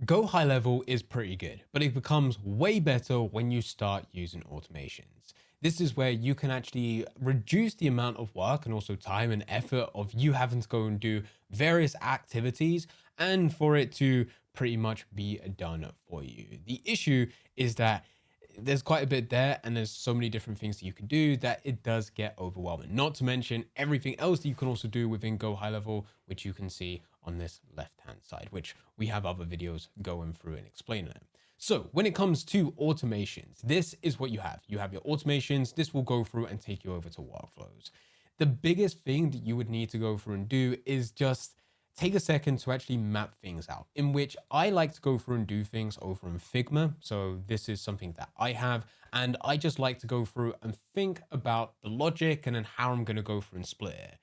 GoHighLevel is pretty good, but it becomes way better when you start using automations. This is where you can actually reduce the amount of work and also time and effort of you having to go and do various activities and for it to pretty much be done for you. The issue is that there's quite a bit there and there's so many different things that you can do that it does get overwhelming. Not to mention everything else that you can also do within GoHighLevel, which you can see on this left-hand side, which we have other videos going through and explaining it. So when it comes to automations, this is what you have. You have your automations. This will go through and take you over to workflows. The biggest thing that you would need to go through and do is just take a second to actually map things out, in which I like to go through and do things over in Figma. So this is something that I have, and I just like to go through and think about the logic and then how I'm going to go through and split it.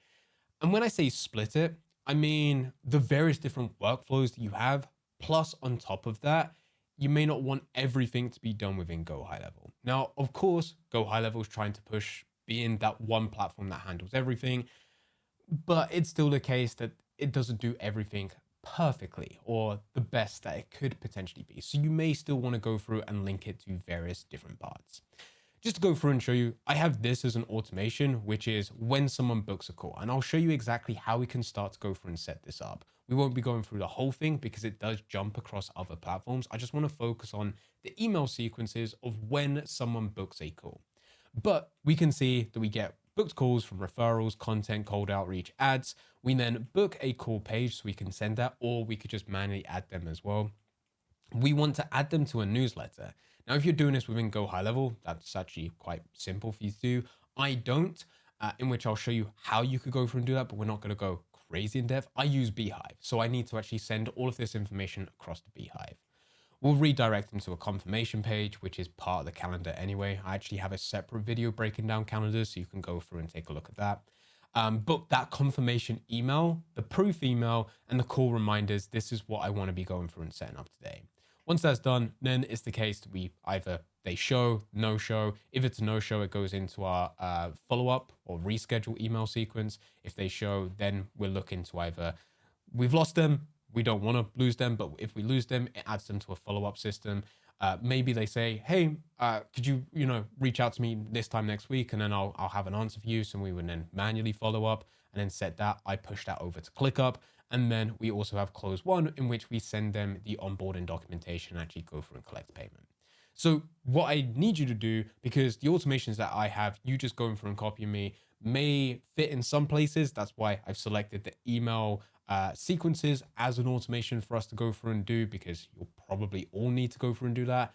And when I say split it, I mean the various different workflows that you have, plus on top of that, you may not want everything to be done within GoHighLevel. Now, of course, GoHighLevel is trying to push being that one platform that handles everything, but it's still the case that it doesn't do everything perfectly or the best that it could potentially be. So you may still want to go through and link it to various different parts. Just to go through and show you, I have this as an automation, which is when someone books a call. And I'll show you exactly how we can start to go through and set this up. We won't be going through the whole thing because it does jump across other platforms. I just want to focus on the email sequences of when someone books a call. But we can see that we get booked calls from referrals, content, cold outreach, ads. We then book a call page so we can send that, or we could just manually add them as well. We want to add them to a newsletter. Now, if you're doing this within GoHighLevel, that's actually quite simple for you to do. I don't, in which I'll show you how you could go through and do that, but we're not going to go crazy in depth. I use Beehive, so I need to actually send all of this information across to Beehive. We'll redirect them to a confirmation page, which is part of the calendar anyway. I actually have a separate video breaking down calendars, so you can go through and take a look at that. But that confirmation email, the proof email, and the call reminders, this is what I want to be going through and setting up today. Once that's done, then it's the case that they show, no show. If it's a no show, it goes into our follow-up or reschedule email sequence. If they show, then we're looking to either we've lost them, we don't want to lose them, but if we lose them, it adds them to a follow-up system. Maybe they say, hey, could you reach out to me this time next week, and then I'll have an answer for you. So we would then manually follow up and then set that. I push that over to ClickUp. And then we also have close one, in which we send them the onboarding documentation and actually go through and collect payment. So what I need you to do, because the automations that I have, you just going through and copying me, may fit in some places. That's why I've selected the email sequences as an automation for us to go through and do, because you'll probably all need to go through and do that.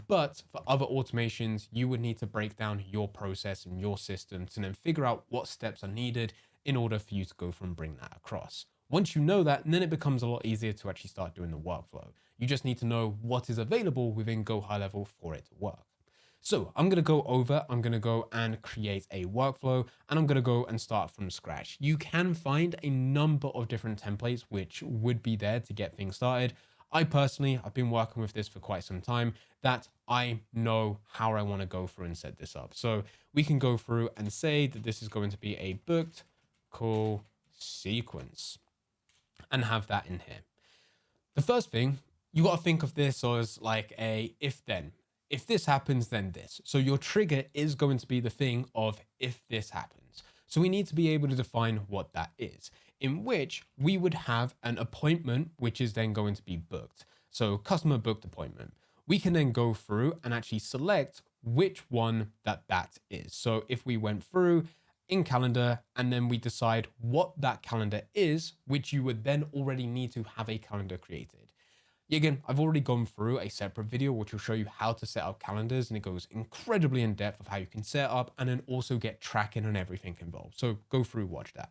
But for other automations, you would need to break down your process and your systems and then figure out what steps are needed in order for you to go through and bring that across. Once you know that, then it becomes a lot easier to actually start doing the workflow. You just need to know what is available within GoHighLevel for it to work. So I'm going to go and create a workflow, and I'm going to go and start from scratch. You can find a number of different templates which would be there to get things started. I've been working with this for quite some time, that I know how I want to go through and set this up. So we can go through and say that this is going to be a booked call sequence and have that in here. The first thing, you got to think of this as like a if then. If this happens, then this. So your trigger is going to be the thing of if this happens. So we need to be able to define what that is, in which we would have an appointment, which is then going to be booked. So customer booked appointment. We can then go through and actually select which one that is. So if we went through in calendar, and then we decide what that calendar is, which you would then already need to have a calendar created. Again, I've already gone through a separate video, which will show you how to set up calendars, and it goes incredibly in depth of how you can set up and then also get tracking and everything involved. So go through, watch that.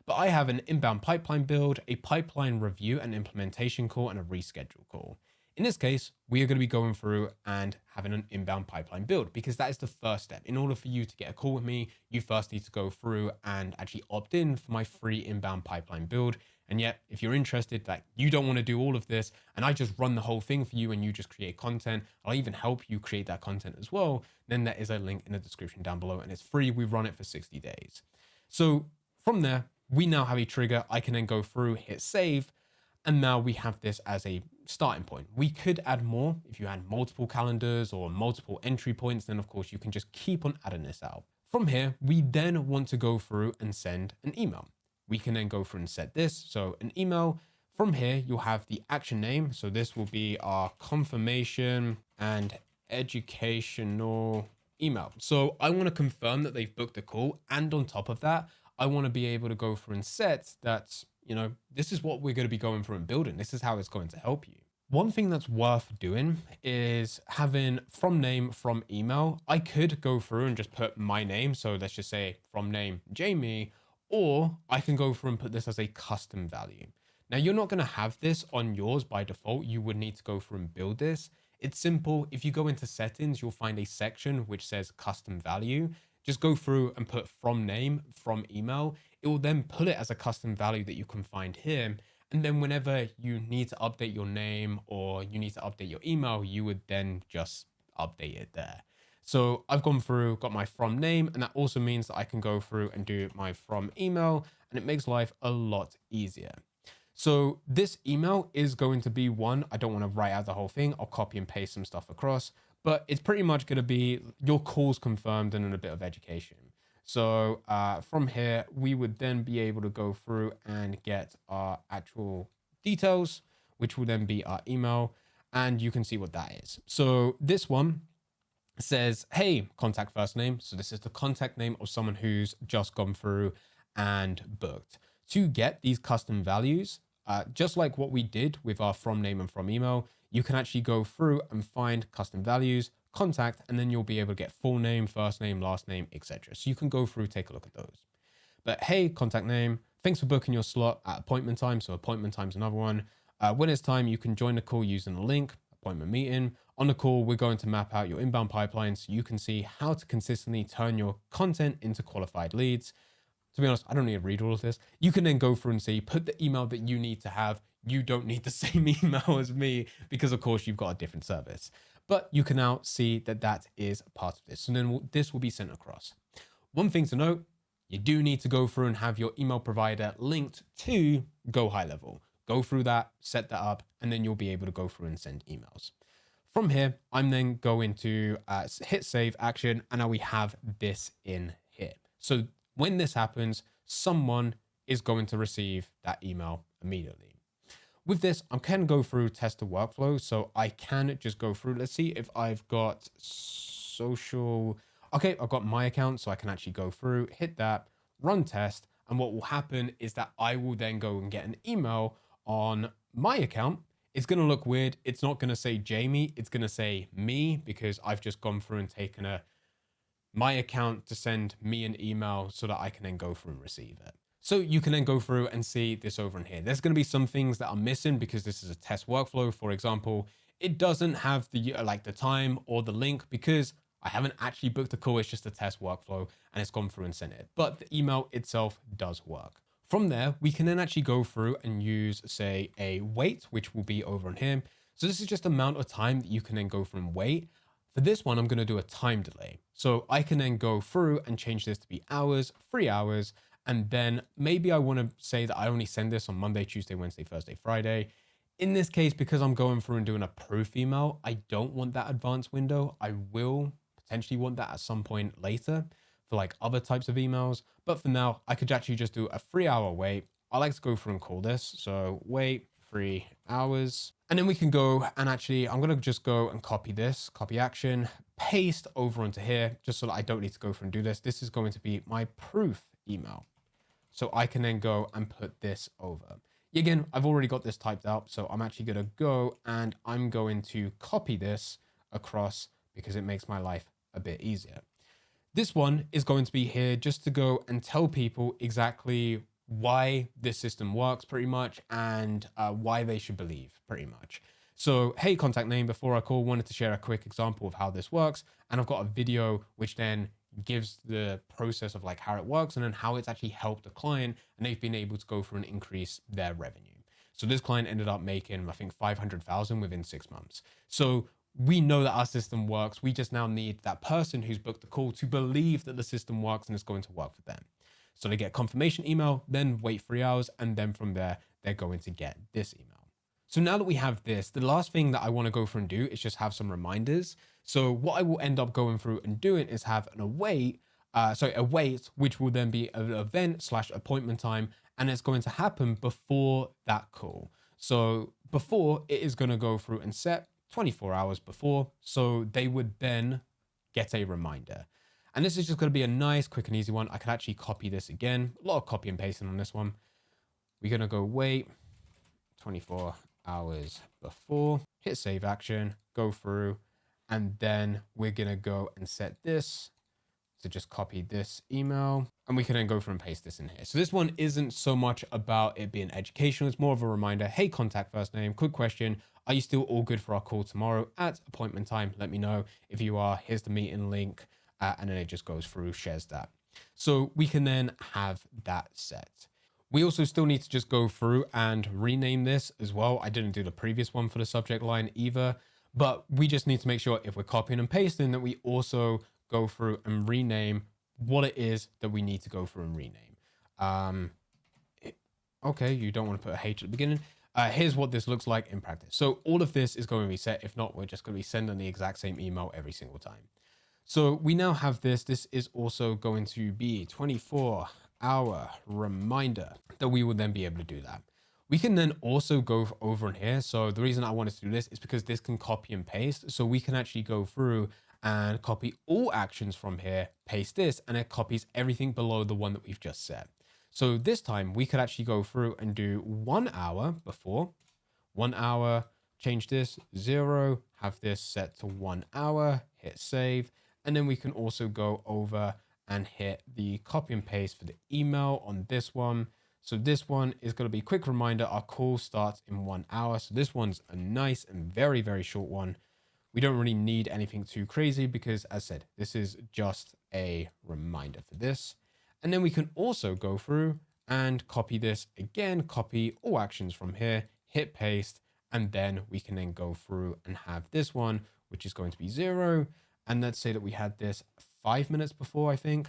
But I have an inbound pipeline build, a pipeline review and implementation call, and a reschedule call. In this case, we are going to be going through and having an inbound pipeline build, because that is the first step. In order for you to get a call with me, you first need to go through and actually opt in for my free inbound pipeline build. And yet, if you're interested, that you don't want to do all of this, and I just run the whole thing for you and you just create content, I'll even help you create that content as well, then there is a link in the description down below, and it's free. We run it for 60 days. So from there, we now have a trigger. I can then go through, hit save, And now we have this as a starting point. We could add more. If you add multiple calendars or multiple entry points, then of course you can just keep on adding this out. From here, we then want to go through and send an email. We can then go through and set this. So an email. From here, you'll have the action name. So this will be our confirmation and educational email. So I want to confirm that they've booked a call. And on top of that, I want to be able to go through and set that, this is what we're going to be going through and building. This is how it's going to help you. One thing that's worth doing is having from name, from email. I could go through and just put my name. So let's just say from name, Jamie, or I can go through and put this as a custom value. Now you're not going to have this on yours by default. You would need to go through and build this. It's simple. If you go into settings, you'll find a section which says custom value. Just go through and put from name, from email. It will then pull it as a custom value that you can find here. And then whenever you need to update your name or you need to update your email, you would then just update it there. So I've gone through, got my from name, and that also means that I can go through and do my from email, and it makes life a lot easier. So this email is going to be one. I don't want to write out the whole thing. I'll copy and paste some stuff across, but it's pretty much going to be your calls confirmed and then a bit of education. So from here, we would then be able to go through and get our actual details, which will then be our email, and you can see what that is. So this one says, hey, contact first name. So this is the contact name of someone who's just gone through and booked. To get these custom values, just like what we did with our from name and from email, you can actually go through and find custom values, contact, and then you'll be able to get full name, first name, last name, etc. So you can go through, take a look at those. But hey, contact name, thanks for booking your slot at appointment time. So appointment time is another one. When it's time, you can join the call using the link, appointment meeting. On the call, we're going to map out your inbound pipeline so you can see how to consistently turn your content into qualified leads. To be honest, I don't need to read all of this. You can then go through and see, put the email that you need to have. You don't need the same email as me because of course you've got a different service. But you can now see that that is a part of this. And then this will be sent across. One thing to note, you do need to go through and have your email provider linked to GoHighLevel. Go through that, set that up, and then you'll be able to go through and send emails. From here, I'm then going to hit save action, and now we have this in here. So when this happens, someone is going to receive that email immediately. With this, I can go through test the workflow. So I can just go through, let's see if I've got social. Okay, I've got my account, so I can actually go through, hit that, run test. And what will happen is that I will then go and get an email on my account. It's going to look weird. It's not going to say Jamie. It's going to say me because I've just gone through and taken my account to send me an email so that I can then go through and receive it. So you can then go through and see this over in here. There's going to be some things that are missing because this is a test workflow. For example, it doesn't have the time or the link because I haven't actually booked a call. It's just a test workflow and it's gone through and sent it. But the email itself does work. From there, we can then actually go through and use, say, a wait, which will be over in here. So this is just the amount of time that you can then go through and wait. For this one, I'm going to do a time delay. So I can then go through and change this to be hours, 3 hours. And then maybe I want to say that I only send this on Monday, Tuesday, Wednesday, Thursday, Friday. In this case, because I'm going through and doing a proof email, I don't want that advanced window. I will potentially want that at some point later for like other types of emails. But for now, I could actually just do a 3 hour wait. I like to go through and call this. So wait 3 hours. And then we can go and actually, I'm going to just go and copy this, copy action, paste over onto here, just so that I don't need to go through and do this. This is going to be my proof email. So I can then go and put this over. Again, I've already got this typed out. So I'm actually going to go and I'm going to copy this across because it makes my life a bit easier. This one is going to be here just to go and tell people exactly why this system works pretty much and why they should believe pretty much. So, hey, contact name, before I call, wanted to share a quick example of how this works. And I've got a video which then gives the process of like how it works and then how it's actually helped the client and they've been able to go through and increase their revenue. So this client ended up making, I think, 500,000 within 6 months. So we know that our system works. We just now need that person who's booked the call to believe that the system works and it's going to work for them. So they get a confirmation email, then wait 3 hours. And then from there, they're going to get this email. So now that we have this, the last thing that I want to go through and do is just have some reminders. So what I will end up going through and doing is have an await, which will then be an event / appointment time, and it's going to happen before that call. So before, it is going to go through and set 24 hours before, so they would then get a reminder. And this is just going to be a nice, quick and easy one. I can actually copy this again. A lot of copy and pasting on this one. We're going to go wait 24 hours before, hit save action, go through, and then we're going to go and set this. So just copy this email, and we can then go through and paste this in here. So this one isn't so much about it being educational. It's more of a reminder. Hey, contact first name, quick question. Are you still all good for our call tomorrow at appointment time? Let me know. If you are, here's the meeting link. And then it just goes through, shares that. So we can then have that set. We also still need to just go through and rename this as well. I didn't do the previous one for the subject line either, but we just need to make sure if we're copying and pasting that we also go through and rename what it is that we need to go through and rename. Okay, you don't want to put a H at the beginning. Here's what this looks like in practice. So all of this is going to be set. If not, we're just going to be sending the exact same email every single time. So we now have this. This is also going to be 24-hour reminder that we will then be able to do that. We can then also go over in here. So the reason I wanted to do this is because this can copy and paste. So we can actually go through and copy all actions from here, paste this, and it copies everything below the one that we've just set. So this time we could actually go through and do 1 hour before, 1 hour, change this 0, have this set to 1 hour, hit save. And then we can also go over and hit the copy and paste for the email on this one. So this one is going to be a quick reminder. Our call starts in 1 hour. So this one's a nice and very, very short one. We don't really need anything too crazy because, as I said, this is just a reminder for this. And then we can also go through and copy this again, copy all actions from here, hit paste, and then we can then go through and have this one, which is going to be 0. And let's say that we had this 5 minutes before, I think.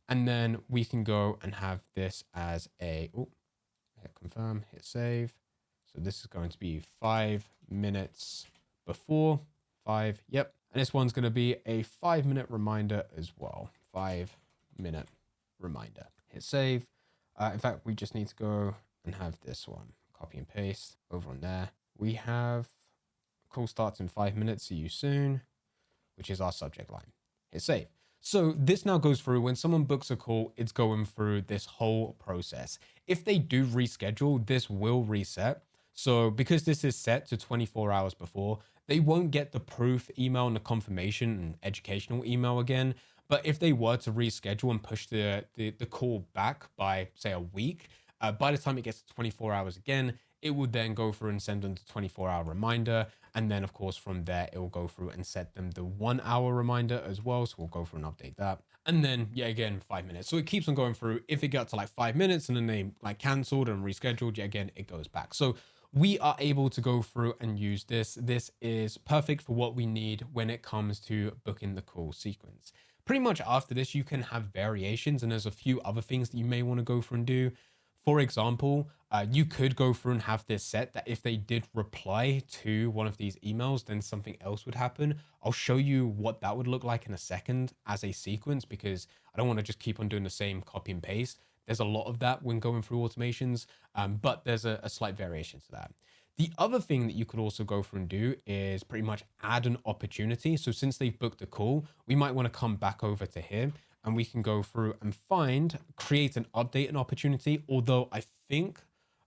And then we can go and have this as a, hit confirm, hit save. So this is going to be 5 minutes before. 5, yep. And this one's going to be a 5-minute reminder as well. 5-minute reminder. Hit save. In fact, we just need to go and have this one. Copy and paste over on there. We have call starts in 5 minutes. See you soon, which is our subject line. Hit save. So this now goes through when someone books a call, it's going through this whole process. If they do reschedule, this will reset. So because this is set to 24 hours before, they won't get the proof email and the confirmation and educational email again. But if they were to reschedule and push the call back by, say, a week, by the time it gets to 24 hours again, it would then go through and send them the 24-hour reminder. And then, of course, from there, it will go through and set them the 1 hour reminder as well. So we'll go through and update that. And then, yeah, again, 5 minutes. So it keeps on going through. If it got to like 5 minutes and then they like canceled and rescheduled, yeah, again, it goes back. So we are able to go through and use this. This is perfect for what we need when it comes to booking the call sequence. Pretty much after this, you can have variations, and there's a few other things that you may want to go through and do. For example, you could go through and have this set that if they did reply to one of these emails, then something else would happen. I'll show you what that would look like in a second as a sequence, because I don't want to just keep on doing the same copy and paste. There's a lot of that when going through automations, but there's a slight variation to that. The other thing that you could also go through and do is pretty much add an opportunity. So since they've booked a call, we might want to come back over to here and we can go through and create an update and opportunity. Although I think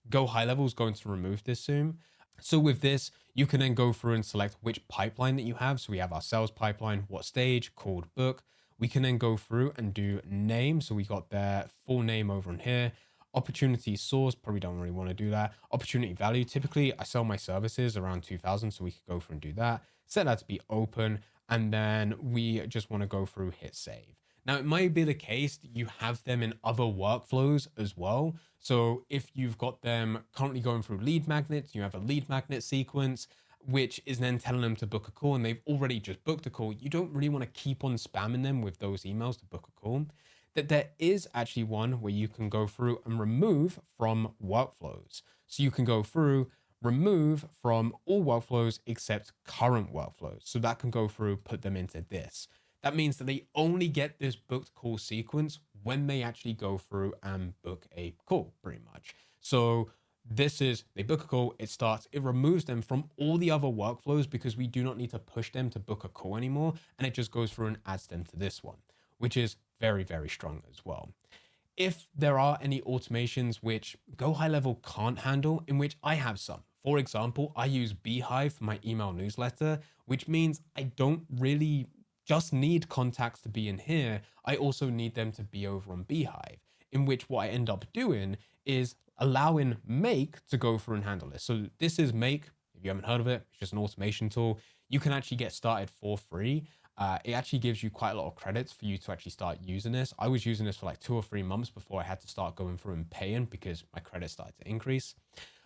GoHighLevel is going to remove this soon. So with this, you can then go through and select which pipeline that you have. So we have our sales pipeline, what stage, called book. We can then go through and do name. So we got their full name over in here. Opportunity source, probably don't really want to do that. Opportunity value, typically I sell my services around 2,000, so we could go through and do that. Set that to be open, and then we just want to go through, hit save. Now, it might be the case that you have them in other workflows as well. So if you've got them currently going through lead magnets, you have a lead magnet sequence, which is then telling them to book a call, and they've already just booked a call. You don't really want to keep on spamming them with those emails to book a call. That there is actually one where you can go through and remove from workflows. So you can go through, remove from all workflows except current workflows. So that can go through, put them into this. That means that they only get this booked call sequence when they actually go through and book a call, pretty much. So this is, they book a call, it starts, it removes them from all the other workflows because we do not need to push them to book a call anymore. And it just goes through and adds them to this one, which is very, very strong as well. If there are any automations which GoHighLevel can't handle, in which I have some. For example, I use Beehive for my email newsletter, which means I don't really just need contacts to be in here. I also need them to be over on Beehive, in which what I end up doing is allowing Make to go through and handle this. So this is Make. If you haven't heard of it, it's just an automation tool. You can actually get started for free. It actually gives you quite a lot of credits for you to actually start using this. I was using this for like 2 or 3 months before I had to start going through and paying because my credits started to increase.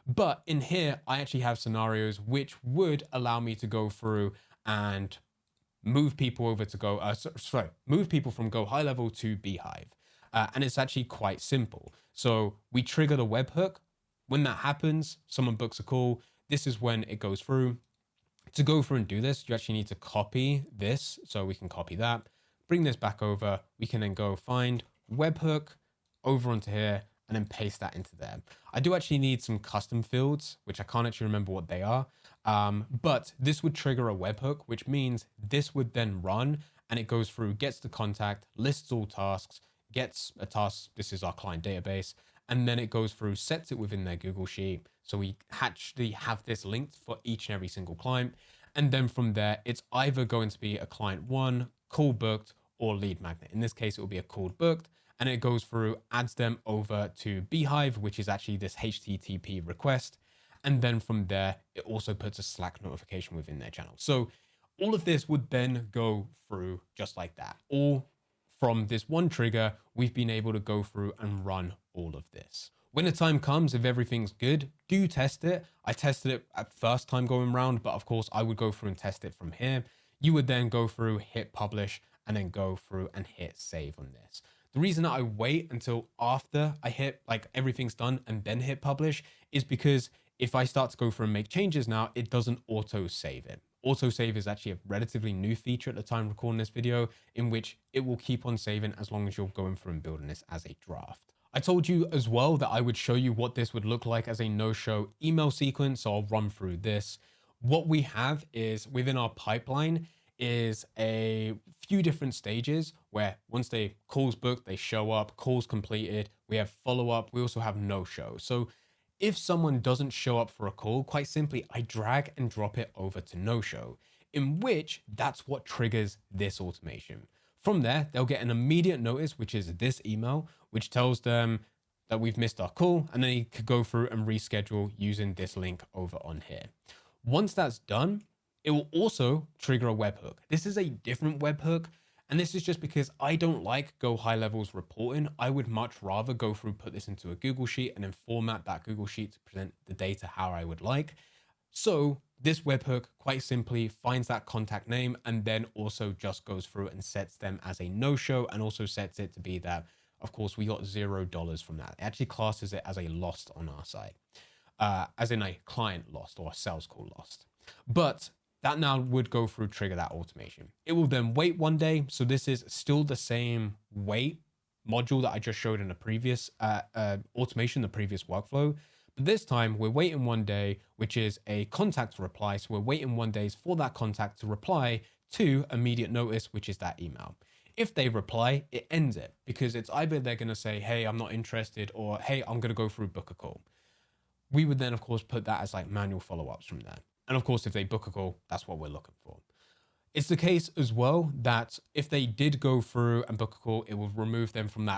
But in here, I actually have scenarios which would allow me to go through and move people over to move people from GoHighLevel to Beehive. And it's actually quite simple. So we trigger the webhook. When that happens, someone books a call. This is when it goes through. To go through and do this, you actually need to copy this. So we can copy that, bring this back over. We can then go find webhook over onto here and then paste that into there. I do actually need some custom fields, which I can't actually remember what they are. But this would trigger a webhook, which means this would then run and it goes through, gets the contact, lists all tasks, gets a task. This is our client database. And then it goes through, sets it within their Google Sheet. So we actually have this linked for each and every single client. And then from there, it's either going to be a client one, call booked, or lead magnet. In this case, it will be a call booked. And it goes through, adds them over to Beehive, which is actually this HTTP request. And then from there, it also puts a Slack notification within their channel. So all of this would then go through just like that. All from this one trigger, we've been able to go through and run all of this. When the time comes, if everything's good, do test it. I tested it at first time going around, but of course I would go through and test it from here. You would then go through, hit publish, and then go through and hit save on this. The reason that I wait until after I hit like everything's done and then hit publish is because if I start to go through and make changes now, it doesn't auto save it. Autosave is actually a relatively new feature at the time recording this video, in which it will keep on saving as long as you're going through and building this as a draft. I told you as well that I would show you what this would look like as a no-show email sequence, so I'll run through this. What we have is within our pipeline is a few different stages where once they calls booked, they show up, calls completed, we have follow-up, we also have no-show. So if someone doesn't show up for a call, quite simply, I drag and drop it over to no-show, in which that's what triggers this automation. From there, they'll get an immediate notice, which is this email, which tells them that we've missed our call, and then you could go through and reschedule using this link over on here. Once that's done, it will also trigger a webhook. This is a different webhook. And this is just because I don't like GoHighLevel's reporting. I would much rather go through, put this into a Google Sheet and then format that Google Sheet to present the data how I would like. So this webhook quite simply finds that contact name and then also just goes through and sets them as a no-show and also sets it to be that, of course, we got $0 from that. It actually classes it as a lost on our side, as in a client lost or a sales call lost. But that now would go through, trigger that automation. It will then wait one day. So this is still the same wait module that I just showed in the previous automation, the previous workflow. But this time we're waiting one day, which is a contact reply. So we're waiting 1 day for that contact to reply to immediate notice, which is that email. If they reply, it ends it because it's either they're going to say, hey, I'm not interested, or hey, I'm going to go through book a call. We would then, of course, put that as like manual follow-ups from there. And of course, if they book a call, that's what we're looking for. It's the case as well that if they did go through and book a call, it will remove them from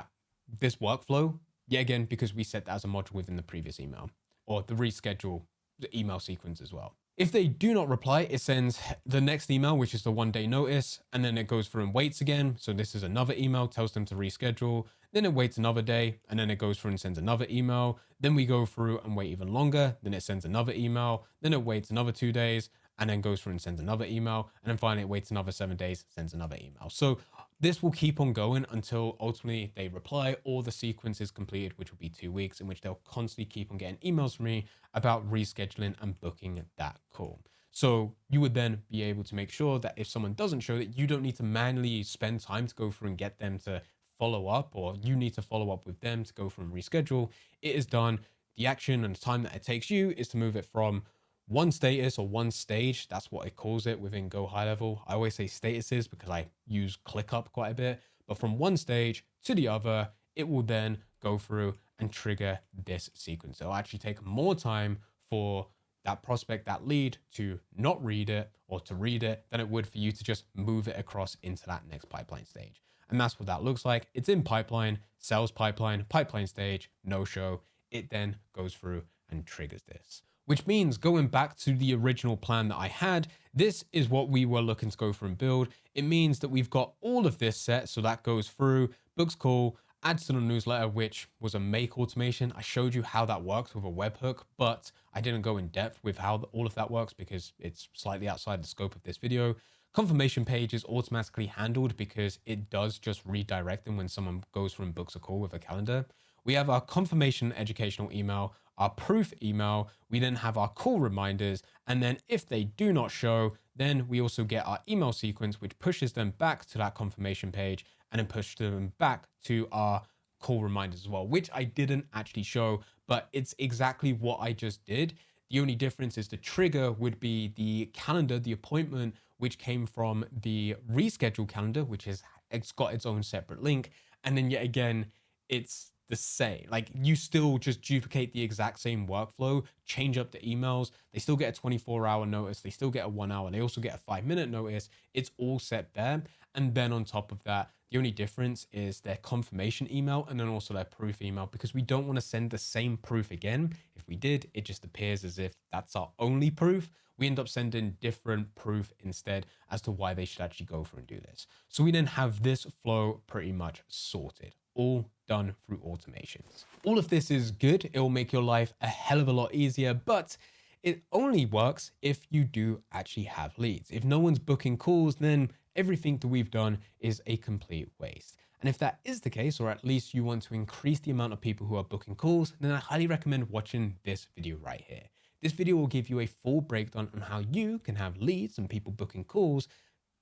this workflow. Yet again, because we set that as a module within the previous email or the reschedule the email sequence as well. If they do not reply, it sends the next email, which is the 1 day notice, and then it goes through and waits again. So this is another email, tells them to reschedule. Then it waits another day, and then it goes through and sends another email. Then we go through and wait even longer. Then it sends another email. Then it waits another 2 days, and then goes through and sends another email. And then finally it waits another 7 days, sends another email. So This will keep on going until ultimately they reply or the sequence is completed, which will be 2 weeks, in which they'll constantly keep on getting emails from me about rescheduling and booking that call. So you would then be able to make sure that if someone doesn't show, that you don't need to manually spend time to go through and get them to follow up, or you need to follow up with them to go from reschedule. It is done. The action and the time that it takes you is to move it from one status or one stage. That's what it calls it within GoHighLevel. I always say statuses because I use ClickUp quite a bit, but from one stage to the other, it will then go through and trigger this sequence. It'll actually take more time for that prospect, that lead, to not read it or to read it than it would for you to just move it across into that next pipeline stage. And that's what that looks like. It's in pipeline, sales pipeline, pipeline stage, no show. It then goes through and triggers this, which means going back to the original plan that I had, this is what we were looking to go through and build. It means that we've got all of this set. So that goes through, books call, adds to the newsletter, which was a make automation. I showed you how that works with a webhook, but I didn't go in depth with how all of that works because it's slightly outside the scope of this video. Confirmation page is automatically handled because it does just redirect them when someone goes from books a call with a calendar. We have our confirmation educational email, our proof email. We then have our call reminders. And then if they do not show, then we also get our email sequence, which pushes them back to that confirmation page and then pushes them back to our call reminders as well, which I didn't actually show, but it's exactly what I just did. The only difference is the trigger would be the calendar, the appointment, which came from the reschedule calendar, which is, it's got its own separate link. And then yet again, it's the same. Like, you still just duplicate the exact same workflow, change up the emails. They still get a 24-hour notice. They still get a 1 hour. They also get a 5-minute notice. It's all set there. And then on top of that, the only difference is their confirmation email and then also their proof email, because we don't want to send the same proof again. If we did, it just appears as if that's our only proof. We end up sending different proof instead as to why they should actually go through and do this. So we then have this flow pretty much sorted, all done through automations. All of this is good. It will make your life a hell of a lot easier, but it only works if you do actually have leads. If no one's booking calls, then everything that we've done is a complete waste. And if that is the case, or at least you want to increase the amount of people who are booking calls, then I highly recommend watching this video right here. This video will give you a full breakdown on how you can have leads and people booking calls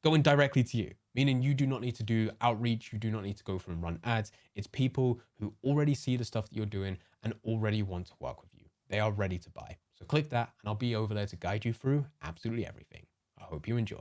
going directly to you, meaning you do not need to do outreach. You do not need to go through and run ads. It's people who already see the stuff that you're doing and already want to work with you. They are ready to buy. So click that and I'll be over there to guide you through absolutely everything. I hope you enjoy.